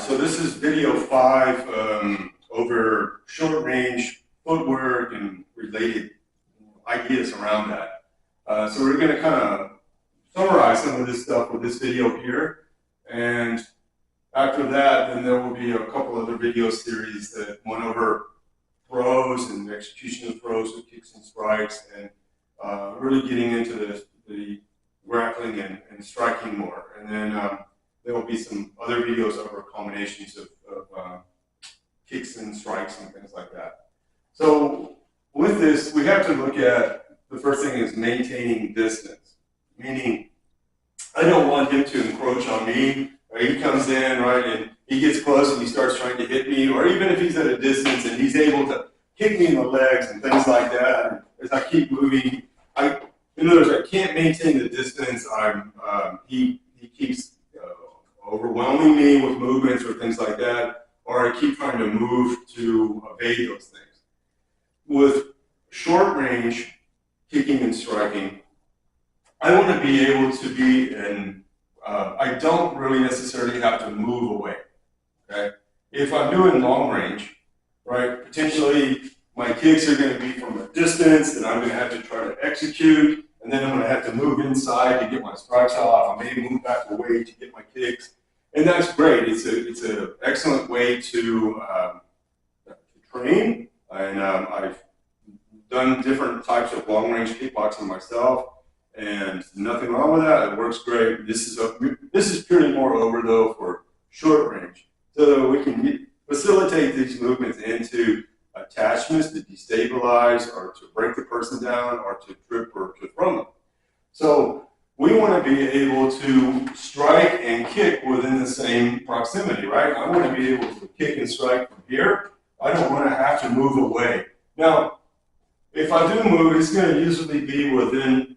So this is video 5 over short range footwork and related ideas around that. So we're going to kind of summarize some of this stuff with this video here, and after that, then there will be a couple other video series that went over throws and execution of throws with kicks and strikes, and really getting into the grappling and striking more. And then there will be some other videos over combinations of kicks and strikes and things like that. So with this, we have to look at, the first thing is maintaining distance, meaning I don't want him to encroach on me. He comes in, right, and he gets close and he starts trying to hit me, or even if he's at a distance and he's able to kick me in the legs and things like that. And as I keep moving, in other words, I can't maintain the distance. He keeps overwhelming me with movements or things like that, or I keep trying to move to evade those things. With short range kicking and striking, I want to be able to be in, I don't really necessarily have to move away, okay? If I'm doing long range, right, potentially my kicks are going to be from a distance that I'm going to have to try to execute, and then I'm going to have to move inside to get my strikes off. I may move back away to get my kicks, and that's great. It's an excellent way to train, and I've done different types of long-range kickboxing myself, and nothing wrong with that. It works great. This is purely more over though for short range, so that we can facilitate these movements into attachments to destabilize or to break the person down or to trip or to throw them. So we want to be able to strike and kick within the same proximity, right? I want to be able to kick and strike from here. I don't want to have to move away. Now, if I do move, it's going to usually be within,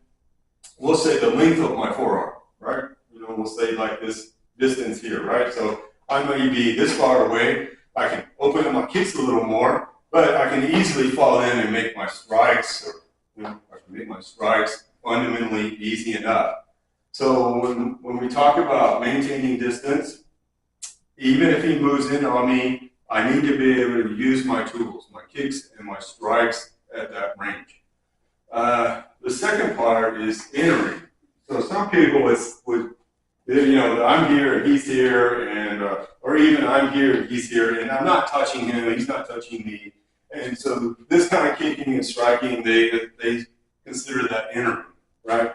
we'll say, the length of my forearm, right? You know, we'll say like this distance here, right? So I may be this far away. I can open up my kicks a little more, but I can easily fall in and make my strikes, or I can make my strikes fundamentally easy enough. So when we talk about maintaining distance, even if he moves in on me, I need to be able to use my tools, my kicks and my strikes at that range. The second part is entering. So some people would, you know, I'm here and he's here, and or even I'm here and he's here, and I'm not touching him, he's not touching me. And so this kind of kicking and striking, they consider that entering, right?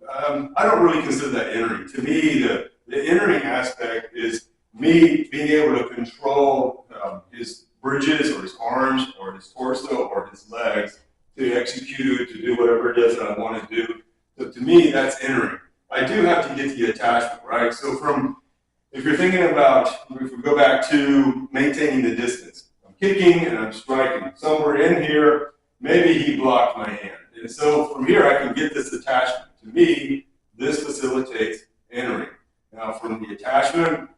I don't really consider that entering. To me, the entering aspect is me being able to control his bridges or his arms or his torso or his legs to execute, to do whatever it is that I want to do. So to me, that's entering. I do have to get the attachment, right? So if you're thinking about, if we go back to maintaining the distance, I'm kicking and I'm striking. Somewhere in here, maybe he blocked my hand. And so from here, I can get this attachment. To me, this facilitates entering. Now from the attachment,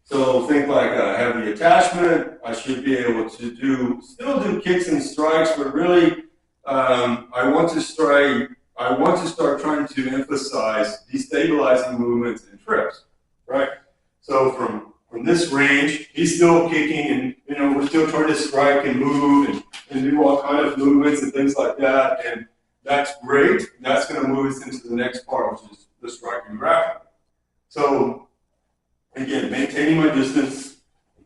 so think like I have the attachment, I should be able to still do kicks and strikes, but really I want to start trying to emphasize destabilizing movements and trips, right? So from this range, he's still kicking, and you know, we're still trying to strike and move and do all kind of movements and things like that, and that's great. That's going to move us into the next part, which is the striking grappling. So again, maintaining my distance,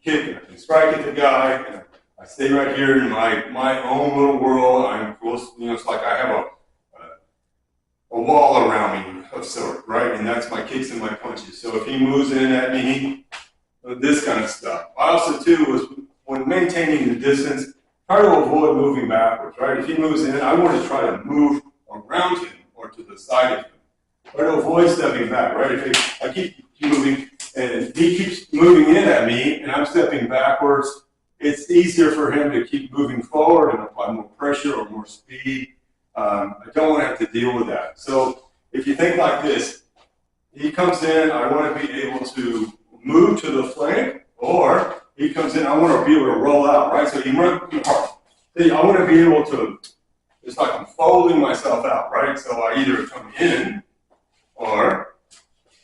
kick, and I can strike at the guy, and I stay right here in my own little world. I'm close, you know, it's like I have a wall around me of sort, right? And that's my kicks and my punches. So if he moves in at me, this kind of stuff. I also too was, when maintaining the distance, try to avoid moving backwards, right? If he moves in, I want to try to move around him or to the side of him. Try to avoid stepping back, right? If I keep moving and he keeps moving in at me and I'm stepping backwards, it's easier for him to keep moving forward and apply more pressure or more speed. I don't want to have to deal with that. So if you think like this, he comes in, I want to be able to move to the flank, or he comes in, I want to be able to roll out, right? So I want to be able to, it's like I'm folding myself out, right? So I either come in or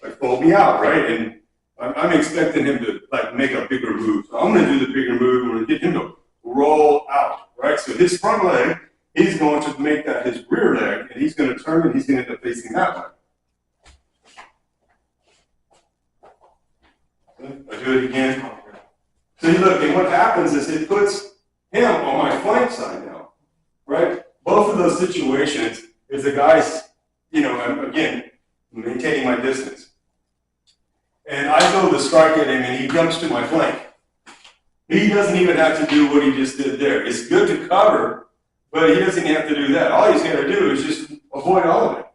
I fold me out, right? And I'm expecting him to like make a bigger move. So I'm going to do the bigger move. I'm going to get him to roll out, right? So his front leg, he's going to make that his rear leg, and he's going to turn and he's going to end up facing that way. I do it again. So you look, and what happens is it puts him on my flank side now, right? Both of those situations is the guy's, you know, again, maintaining my distance. And I go to strike at him, and he jumps to my flank. He doesn't even have to do what he just did there. It's good to cover, but he doesn't have to do that. All he's got to do is just avoid all of it.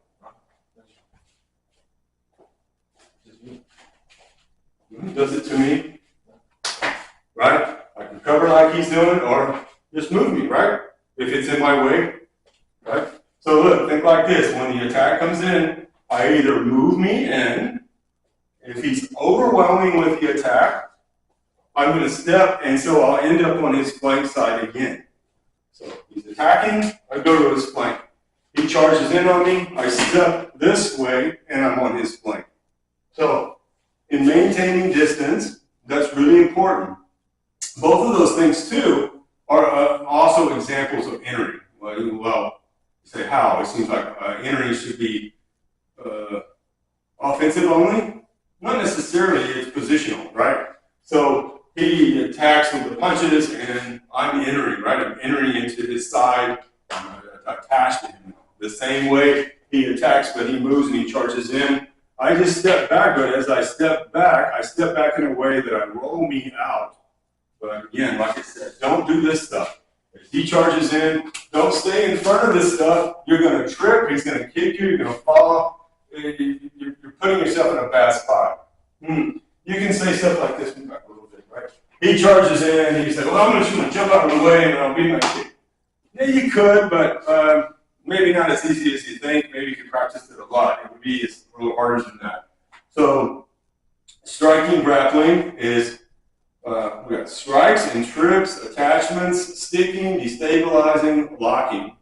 He does it to me, right? I can cover like he's doing, or just move me, right? If it's in my way, right? So look, think like this. When the attack comes in, I either move me in. If he's overwhelming with the attack, I'm going to step, and so I'll end up on his flank side again. So he's attacking, I go to his flank. He charges in on me, I step this way, and I'm on his flank. So in maintaining distance, that's really important. Both of those things, too, are also examples of entering. Well, you say how? It seems like entering should be offensive only. Not necessarily, it's positional, right? So he attacks with the punches, and I'm entering, right? I'm entering into his side. I'm attached to him. The same way he attacks, but he moves and he charges in. I just step back, but as I step back in a way that I roll me out. But again, like I said, don't do this stuff. If he charges in, don't stay in front of this stuff. You're going to trip. He's going to kick you. You're going to fall. You're putting yourself in a bad spot. You can say stuff like this. Move back a little bit, right? He charges in, and you say, well, I'm just going to jump out of the way, and I'll beat my kick. Yeah, you could, but maybe not as easy as you think. Maybe you could practice it a lot. It would be a little harder than that. So striking grappling is, we got strikes and trips, attachments, sticking, destabilizing, locking,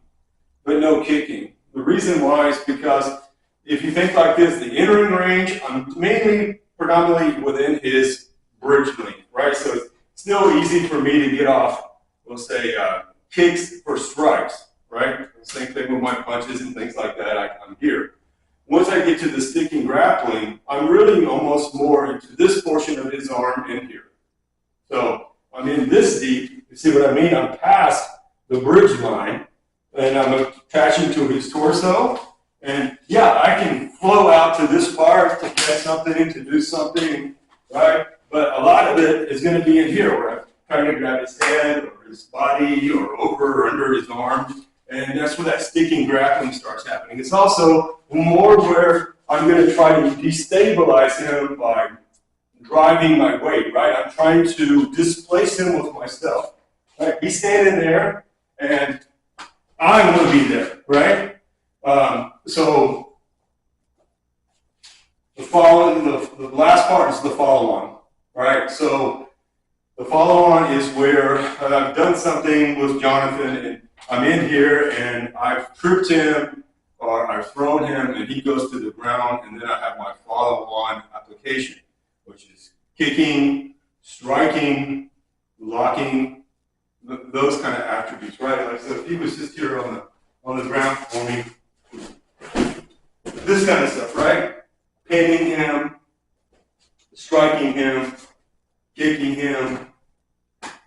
but no kicking. The reason why is because if you think like this, the entering range, I'm predominantly within his bridge length, right? So it's still easy for me to get off, we'll say, kicks for strikes, right? Same thing with my punches and things like that. I'm here. Once I get to the sticking grappling, I'm really almost more into this portion of his arm in here. So I'm in this deep. You see what I mean? I'm past the bridge line, and I'm attaching to his torso. And yeah, I can flow out to this part to get something, to do something, right? But a lot of it is going to be in here, where I'm trying to grab his head or his body or over or under his arm. And that's where that sticking grappling starts happening. It's also more where I'm going to try to destabilize him by driving my weight, right? I'm trying to displace him with myself. Right? He's standing there, and I'm going to be there, right? So the last part is the follow-on, right? So the follow-on is where I've done something with Jonathan, and I'm in here, and I've tripped him, or I've thrown him, and he goes to the ground, and then I have my follow-on application, which is kicking, striking, locking, those kind of attributes, right? Like, so if he was just here on the ground for me, this kind of stuff, right? Pinning him, striking him, kicking him,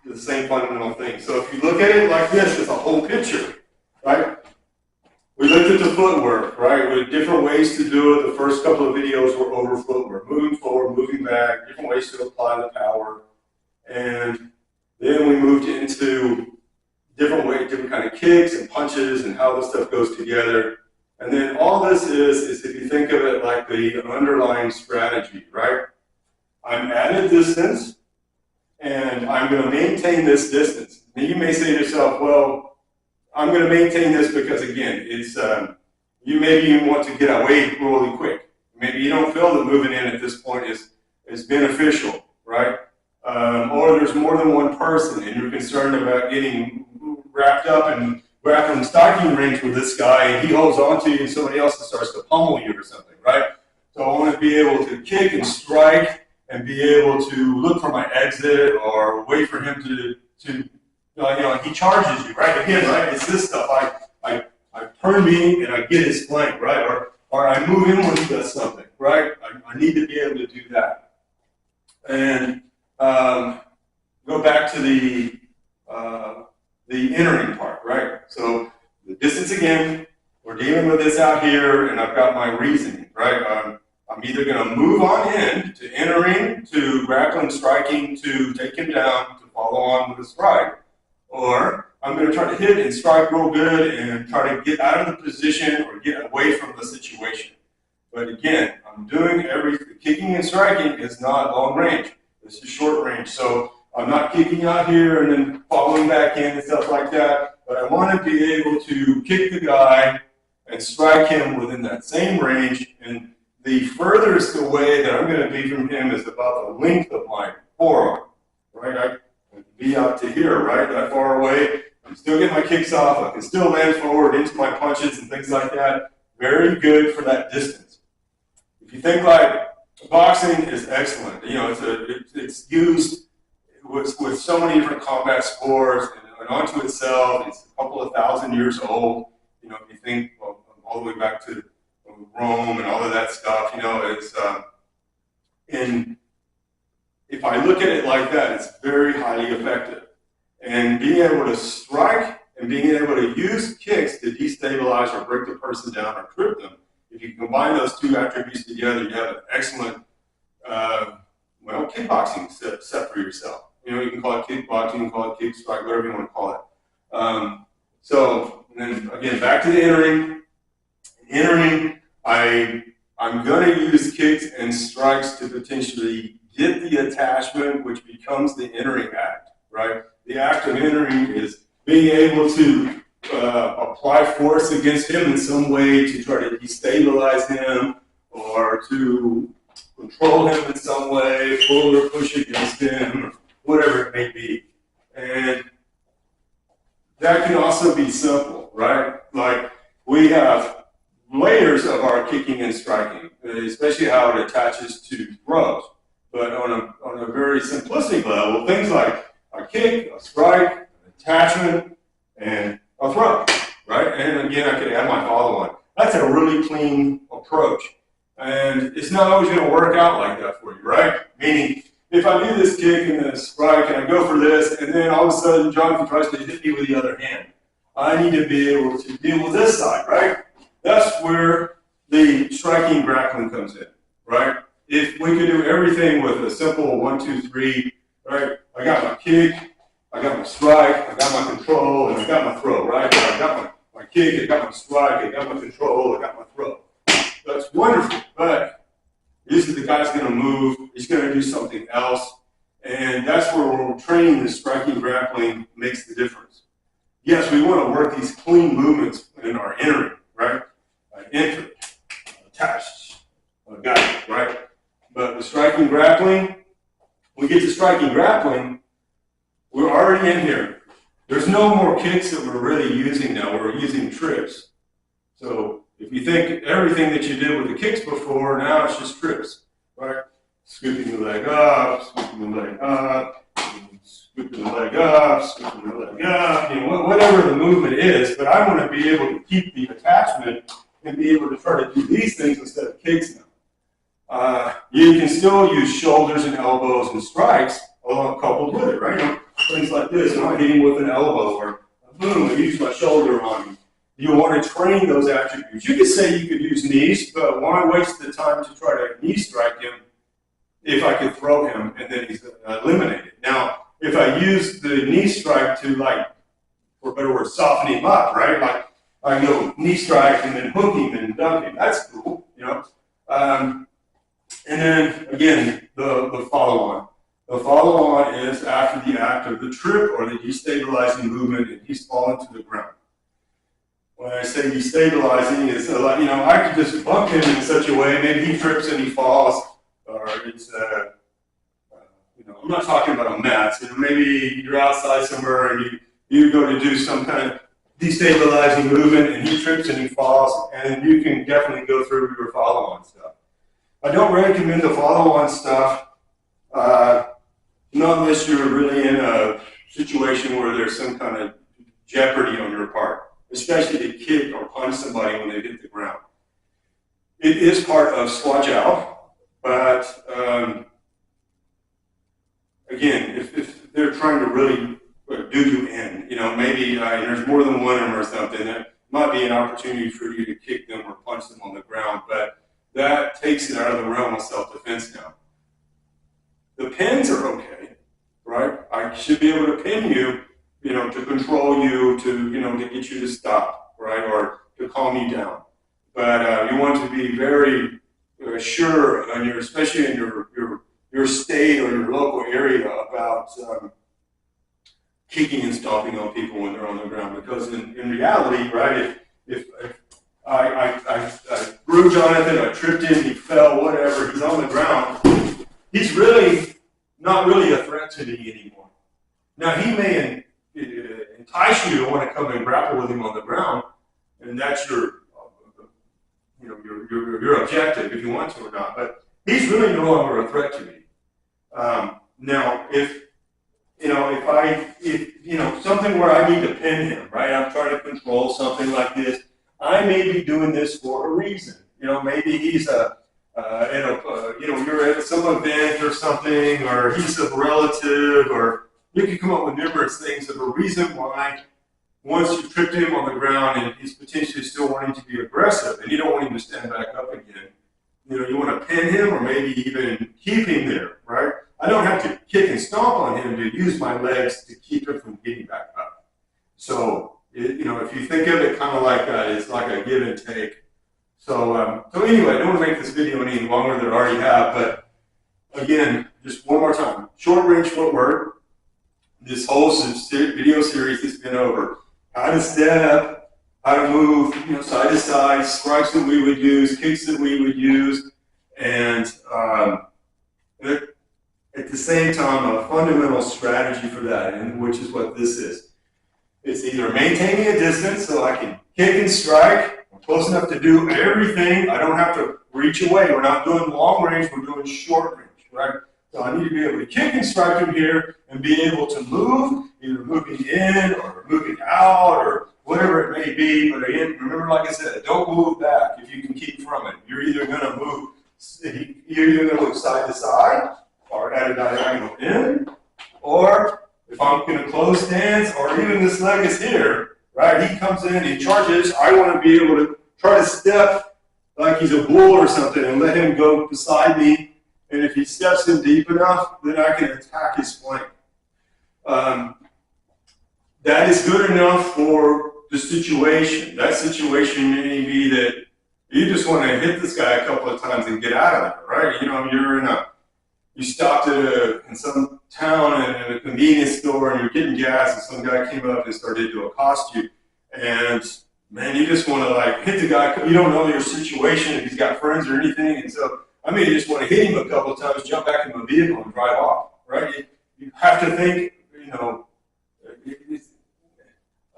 the same fundamental thing. So if you look at it like this, it's a whole picture, right? We looked at the footwork, right? With different ways to do it. The first couple of videos were over footwork, moving forward, moving back, different ways to apply the power. And then we moved into different ways, different kind of kicks and punches and how this stuff goes together. And then all this is if you think of it like the underlying strategy, right? I'm at a distance, and I'm going to maintain this distance. Now you may say to yourself, well, I'm going to maintain this because, again, it's you maybe even want to get away really quick. Maybe you don't feel that moving in at this point is beneficial, right? Or there's more than one person, and you're concerned about getting wrapped up and grappling striking range with this guy, and he holds on to you, and somebody else starts to pummel you or something, right? So I want to be able to kick and strike and be able to look for my exit or wait for him to he charges you, right? Again, right? It's this stuff. I turn me and I get his flank, right? Or I move him when he does something, right? I need to be able to do that. And go back to the entering part, right? So the distance again, we're dealing with this out here, and I've got my reasoning, right? I'm either going to move on in to entering, to grappling, striking, to take him down, to follow on with a strike, or I'm going to try to hit and strike real good and try to get out of the position or get away from the situation. But again, I'm doing kicking and striking is not long range. This is short range. So I'm not kicking out here and then following back in and stuff like that. But I want to be able to kick the guy and strike him within that same range. And the furthest away that I'm going to be from him is about the length of my forearm, right? I can be out to here, right? That far away. I'm still getting my kicks off. I can still land forward into my punches and things like that. Very good for that distance. If you think like boxing is excellent, it's used with so many different combat sports and onto itself. It's a couple of thousand years old. If you think all the way back to Rome and all of that stuff, it's and if I look at it like that, it's very highly effective. And being able to strike and being able to use kicks to destabilize or break the person down or trip them, if you combine those two attributes together, you have an excellent, kickboxing set for yourself. You can call it kickboxing, you can call it kick strike, whatever you want to call it. So, and then again, back to the entering. Entering, I'm going to use kicks and strikes to potentially get the attachment, which becomes the entering act, right? The act of entering is being able to apply force against him in some way to try to destabilize him or to control him in some way, pull or push against him, or whatever it may be. And that can also be simple, right? Like we have layers of our kicking and striking, especially how it attaches to throws. But on a very simplistic level, things like a kick, a strike, an attachment, and a throw, right? And again, I could add my follow-on. That's a really clean approach. And it's not always going to work out like that for you, right? Meaning, if I do this kick and this strike and I go for this, and then all of a sudden Jonathan tries to hit me with the other hand, I need to be able to deal with this side, right? That's where the striking grappling comes in, right? If we could do everything with a simple 1, 2, 3, right? I got my kick, I got my strike, I got my control, and I got my throw, right? I got my kick, I got my strike, I got my control, I got my throw. That's wonderful, but usually the guy's going to move, he's going to do something else, and that's where when we're training the striking grappling makes the difference. Yes, we want to work these clean movements in our entering, right? Enter, attached, got it, right? But the striking grappling, we get to striking grappling, we're already in here. There's no more kicks that we're really using now. We're using trips. So if you think everything that you did with the kicks before, now it's just trips, right? Scooping the leg up, scooping the leg up, scooping the leg up, scooping the leg up, whatever the movement is. But I want to be able to keep the attachment and be able to try to do these things instead of kicks now. You can still use shoulders and elbows and strikes along coupled with it, right? Things like this, and I'm hitting with an elbow or boom, I use my shoulder on him. You want to train those attributes. You could say you could use knees, but why waste the time to try to knee strike him if I could throw him and then he's eliminated? Now, if I use the knee strike to, like, for a better word, soften him up, right? Like, I go knee strike and then hook him and dunk him. That's cool, And then, again, the follow-on. The follow-on is after the act of the trip or the destabilizing movement, and he's fallen to the ground. When I say destabilizing, it's I could just bump him in such a way, maybe he trips and he falls, or it's, I'm not talking about a mat. Maybe you're outside somewhere and you go to do some kind of destabilizing movement and he trips and he falls, and you can definitely go through your follow-on stuff. I don't recommend the follow-on stuff Not unless you're really in a situation where there's some kind of jeopardy on your part, especially to kick or punch somebody when they hit the ground. It is part of squat jowl, but again, if they're trying to really do you in, maybe there's more than one of them or something, that might be an opportunity for you to kick them or punch them on the ground, but that takes it out of the realm of self-defense now. The pins are okay, right? I should be able to pin you, to control you, to get you to stop, right, or to calm you down. But you want to be very sure, especially in your state or your local area, about kicking and stomping on people when they're on the ground. Because in reality, right, if I grew Jonathan, I tripped him, he fell, whatever, he's on the ground, he's really not really a threat to me anymore. Now, he may entice you to want to come and grapple with him on the ground, and that's your objective, if you want to or not, but he's really no longer a threat to me. Now, if something where I need to pin him, right? I'm trying to control something like this. I may be doing this for a reason. Maybe he's you're at some event or something, or he's a relative, or you can come up with numerous things of a reason why. Once you tripped him on the ground and he's potentially still wanting to be aggressive and you don't want him to stand back up again, you want to pin him or maybe even keep him there, right? I don't have to kick and stomp on him to use my legs to keep him from getting back up. So, if you think of it kind of like that, it's like a give and take. So anyway, I don't want to make this video any longer than I already have, but again, just one more time. Short range footwork. This whole video series has been over how to step, how to move, side to side, strikes that we would use, kicks that we would use, and at the same time, a fundamental strategy for that, and which is what this is. It's either maintaining a distance so I can kick and strike, I'm close enough to do everything, I don't have to reach away. We're not doing long range, we're doing short range, right? So I need to be able to kick and strike him here and be able to move, either moving in or moving out or whatever it may be. But again, remember, like I said, don't move back if you can keep from it. You're either going to move side to side or at a diagonal in, or if I'm going to close stance, or even this leg is here, right? He comes in, he charges. I want to be able to try to step like he's a bull or something and let him go beside me. And if he steps in deep enough, then I can attack his flank. That is good enough for the situation. That situation may be that you just want to hit this guy a couple of times and get out of there, right? You stopped in some town in a convenience store and you're getting gas and some guy came up and started to accost you. And man, you just want to hit the guy. You don't know your situation, if he's got friends or anything. And so I may just want to hit him a couple of times, jump back in my vehicle and drive off, right? You have to think,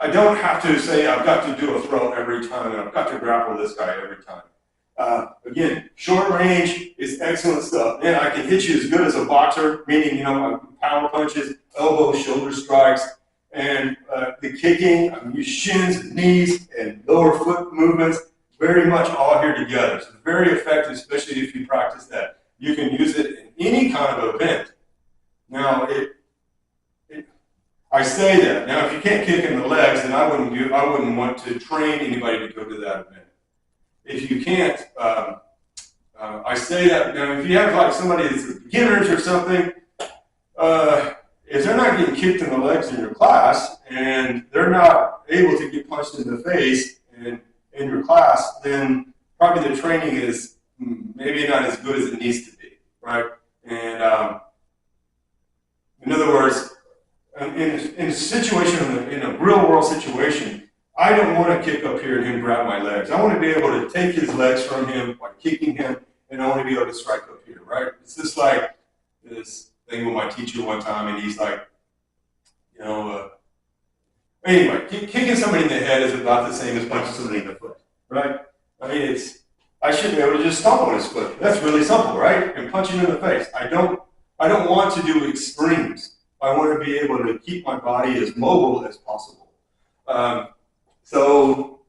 I don't have to say I've got to do a throw every time and I've got to grapple this guy every time. Again, short range is excellent stuff. And I can hit you as good as a boxer, meaning, power punches, elbows, shoulder strikes, and the kicking, I use shins and knees and lower foot movements, very much all here together. So it's very effective, especially if you practice that. You can use it in any kind of event. Now, I say that. Now, if you can't kick in the legs, then I wouldn't want to train anybody to go to that event. If you can't, I say that. Now, if you have somebody that's beginners or something, if they're not getting kicked in the legs in your class and they're not able to get punched in the face in your class, then probably the training is maybe not as good as it needs to be, right? And in other words, in a situation, in a real world situation, I don't want to kick up here and him grab my legs. I want to be able to take his legs from him by kicking him, and I want to be able to strike up here, right? It's just like this thing with my teacher one time, and he's like, anyway, kicking somebody in the head is about the same as punching somebody in the foot, right? I mean, I should be able to just stomp on his foot. That's really simple, right? And punch him in the face. I don't I don't want to do extremes. I want to be able to keep my body as mobile as possible. So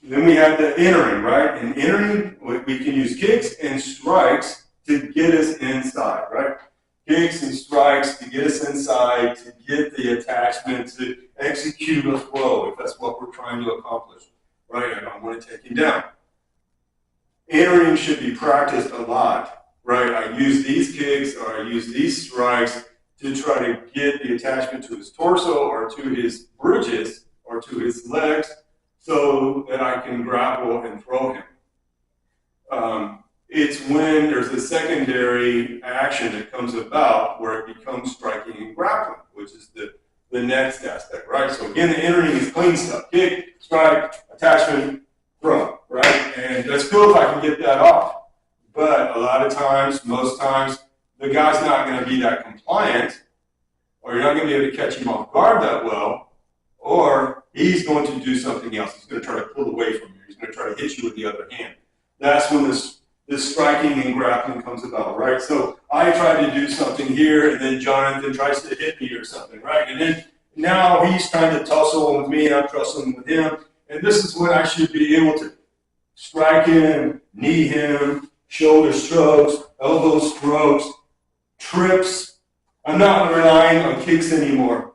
then we have the entering, right? In entering, we can use kicks and strikes to get us inside, right? Kicks and strikes to get us inside, to get the attachment, to execute a throw, if that's what we're trying to accomplish, right? I don't want to take him down. Entering should be practiced a lot, right? I use these kicks or I use these strikes to try to get the attachment to his torso or to his bridges or to his legs so that I can grapple and throw him. It's when there's a secondary action that comes about where it becomes striking and grappling, which is the next aspect, right? So again, the entering is clean stuff. Kick, strike, attachment, throw, right? And that's cool if I can get that off. But a lot of times, most times, the guy's not going to be that compliant, or you're not going to be able to catch him off guard that well, or he's going to do something else. He's going to try to pull away from you. He's going to try to hit you with the other hand. That's when this striking and grappling comes about, right? So I try to do something here, and then Jonathan tries to hit me or something, right? And then now he's trying to tussle with me, and I'm tussling with him. And this is when I should be able to strike him, knee him, shoulder strokes, elbow strokes, trips. I'm not relying on kicks anymore.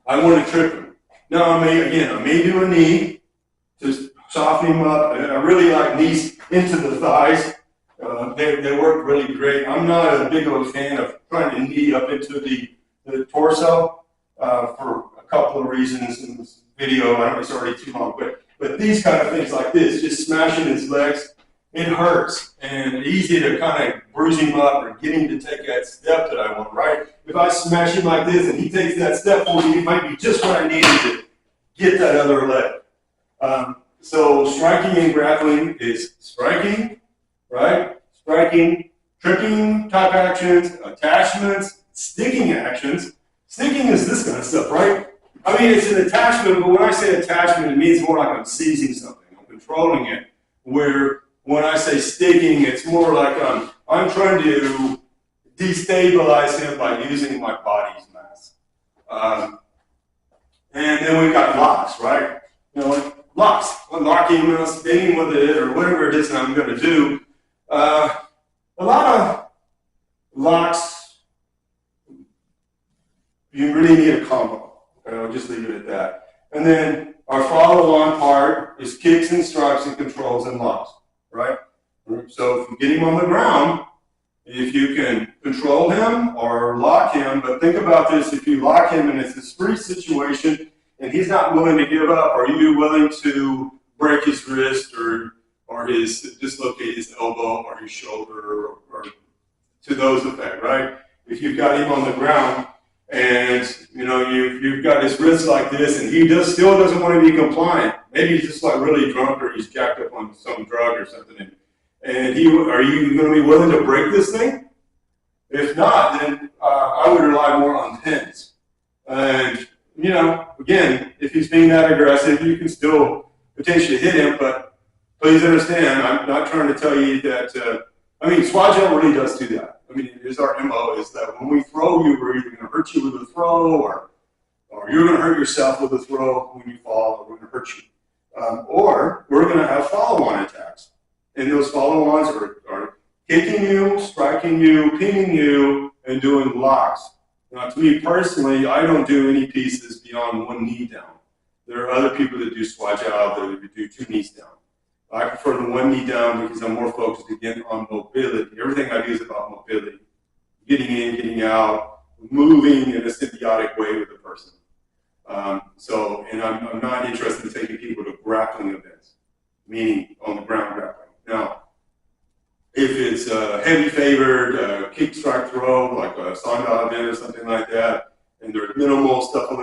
I want to trip him. Now, I may do a knee to soften him up. I really like knees into the thighs. They work really great. I'm not a big of a fan of trying to knee up into the torso for a couple of reasons in this video. I know it's already too long, but these kind of things like this, just smashing his legs, it hurts. And easy to kind of bruise him up or get him to take that step that I want, right? If I smash him like this and he takes that step for me, it might be just what I needed to get that other leg. So striking and grappling is striking, right? Striking, tripping type actions, attachments, sticking actions. Sticking is this kind of stuff, right? I mean, it's an attachment, but when I say attachment, it means more like I'm seizing something, I'm controlling it. Where when I say sticking, it's more like I'm trying to destabilize him by using my body's mass. And then we've got locks, right? Like locks. I'm locking him, spinning with it, or whatever it is that I'm going to do. A lot of locks, you really need a combo. Okay, I'll just leave it at that. And then our follow-on part is kicks and strikes and controls and locks, right? So if you get him on the ground, if you can control him or lock him, but think about this, if you lock him and it's a spree situation and he's not willing to give up, are you willing to break his wrist or dislocate his elbow or his shoulder or to those effect, right? If you've got him on the ground and you've got his wrist like this and he still doesn't want to be compliant, maybe he's just like really drunk or he's jacked up on some drug or something, and are you going to be willing to break this thing? If not, then I would rely more on pins. And, again, if he's being that aggressive, you can still potentially hit him, but please understand, I'm not trying to tell you that, Swajo really does do that. Our MO is that when we throw you, we're either going to hurt you with a throw or you're going to hurt yourself with a throw when you fall, or we're going to hurt you. Or we're going to have follow-on attacks. And those follow-ons are kicking you, striking you, pinning you, and doing locks. Now, to me personally, I don't do any pieces beyond one knee down. There are other people that do swajao that do two knees down. I prefer the one knee down because I'm more focused, again, on mobility. Everything I do is about mobility. Getting in, getting out, moving in a symbiotic way with the person. And I'm not interested in taking people to grappling events, meaning on the ground grappling. Now, if it's a heavy favored kick, strike, throw, like a Sanda event or something like that, and there's minimal stuff on the